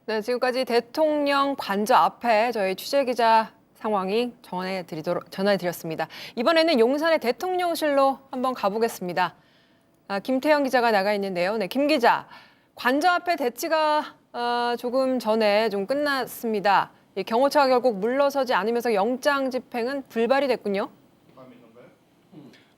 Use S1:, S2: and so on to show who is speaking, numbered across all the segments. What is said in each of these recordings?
S1: 네, 지금까지 대통령 관저 앞에 저희 취재기자 상황이 전해드렸습니다. 이번에는 용산의 대통령실로 한번 가보겠습니다. 김태형 기자가 나가 있는데요. 네, 김 기자, 관저 앞에 대치가 조금 전에 좀 끝났습니다. 경호처가 결국 물러서지 않으면서 영장 집행은 불발이 됐군요.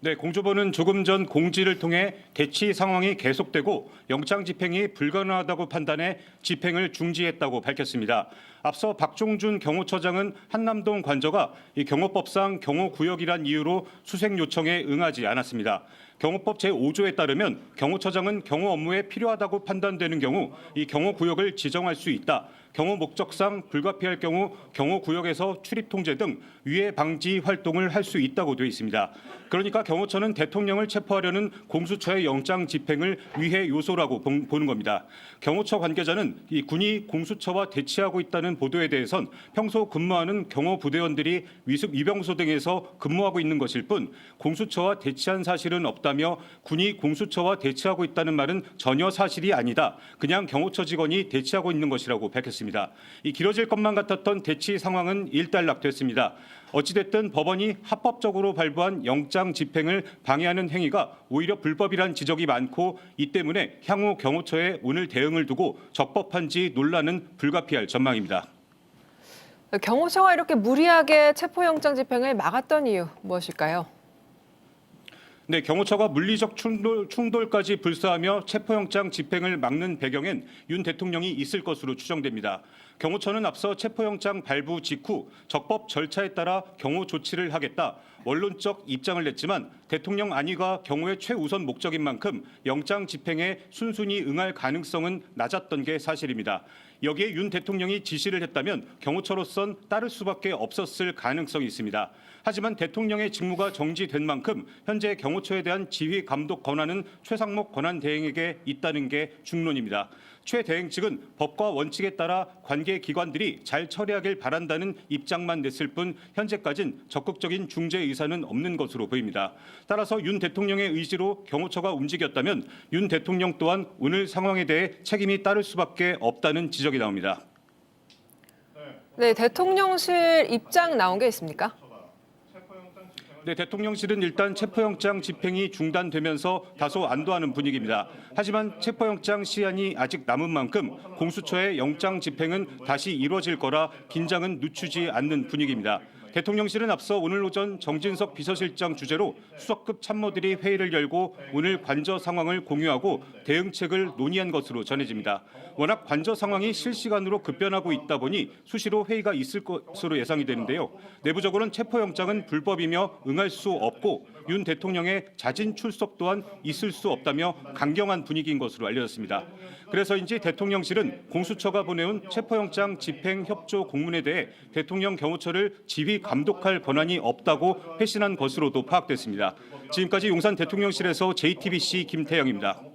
S2: 네, 공조보는 조금 전 공지를 통해 대치 상황이 계속되고 영장 집행이 불가능하다고 판단해 집행을 중지했다고 밝혔습니다. 앞서 박종준 경호처장은 한남동 관저가 이 경호법상 경호구역이란 이유로 수색 요청에 응하지 않았습니다. 경호법 제5조에 따르면 경호처장은 경호 업무에 필요하다고 판단되는 경우 이 경호구역을 지정할 수 있다. 경호 목적상 불가피할 경우 경호구역에서 출입 통제 등 위해 방지 활동을 할 수 있다고 되어 있습니다. 그러니까 경호처는 대통령을 체포하려는 공수처의 영장 집행을 위해 요소라고 보는 겁니다. 경호처 관계자는 이 군이 공수처와 대치하고 있다는 보도에 대해선 평소 근무하는 경호부대원들이 위병소 등에서 근무하고 있는 것일 뿐 공수처와 대치한 사실은 없다며 군이 공수처와 대치하고 있다는 말은 전혀 사실이 아니다. 그냥 경호처 직원이 대치하고 있는 것이라고 밝혔습니다. 이 길어질 것만 같았던 대치 상황은 일단락됐습니다. 어찌됐든 법원이 합법적으로 발부한 영장 집행을 방해하는 행위가 오히려 불법이란 지적이 많고 이 때문에 향후 경호처의 오늘 대응을 두고 적법한지 논란은 불가피할 전망입니다.
S1: 경호처가 이렇게 무리하게 체포영장 집행을 막았던 이유 무엇일까요?
S2: 네, 경호처가 물리적 충돌까지 불사하며 체포영장 집행을 막는 배경엔 윤 대통령이 있을 것으로 추정됩니다. 경호처는 앞서 체포영장 발부 직후 적법 절차에 따라 경호 조치를 하겠다. 원론적 입장을 냈지만 대통령 안위가 경호의 최우선 목적인 만큼 영장 집행에 순순히 응할 가능성은 낮았던 게 사실입니다. 여기에 윤 대통령이 지시를 했다면 경호처로선 따를 수밖에 없었을 가능성이 있습니다. 하지만 대통령의 직무가 정지된 만큼 현재 경호처에 대한 지휘 감독 권한은 최상목 권한대행에게 있다는 게 중론입니다. 최 대행 측은 법과 원칙에 따라 관계 기관들이 잘 처리하길 바란다는 입장만 냈을 뿐 현재까진 적극적인 중재 의사는 없는 것으로 보입니다. 따라서 윤 대통령의 의지로 경호처가 움직였다면 윤 대통령 또한 오늘 상황에 대해 책임이 따를 수밖에 없다는 지적이 나옵니다.
S1: 네, 대통령실 입장 나온 게 있습니까?
S2: 네, 대통령실은 일단 체포영장 집행이 중단되면서 다소 안도하는 분위기입니다. 하지만 체포영장 시한이 아직 남은 만큼 공수처의 영장 집행은 다시 이루어질 거라 긴장은 늦추지 않는 분위기입니다. 대통령실은 앞서 오늘 오전 정진석 비서실장 주재로 수석급 참모들이 회의를 열고 오늘 관저 상황을 공유하고 대응책을 논의한 것으로 전해집니다. 워낙 관저 상황이 실시간으로 급변하고 있다 보니 수시로 회의가 있을 것으로 예상이 되는데요. 내부적으로는 체포영장은 불법이며 응할 수 없고 윤 대통령의 자진 출석 또한 있을 수 없다며 강경한 분위기인 것으로 알려졌습니다. 그래서인지 대통령실은 공수처가 보내온 체포영장 집행 협조 공문에 대해 대통령 경호처를 지휘 감독할 권한이 없다고 회신한 것으로도 파악됐습니다. 지금까지 용산 대통령실에서 JTBC 김태영입니다.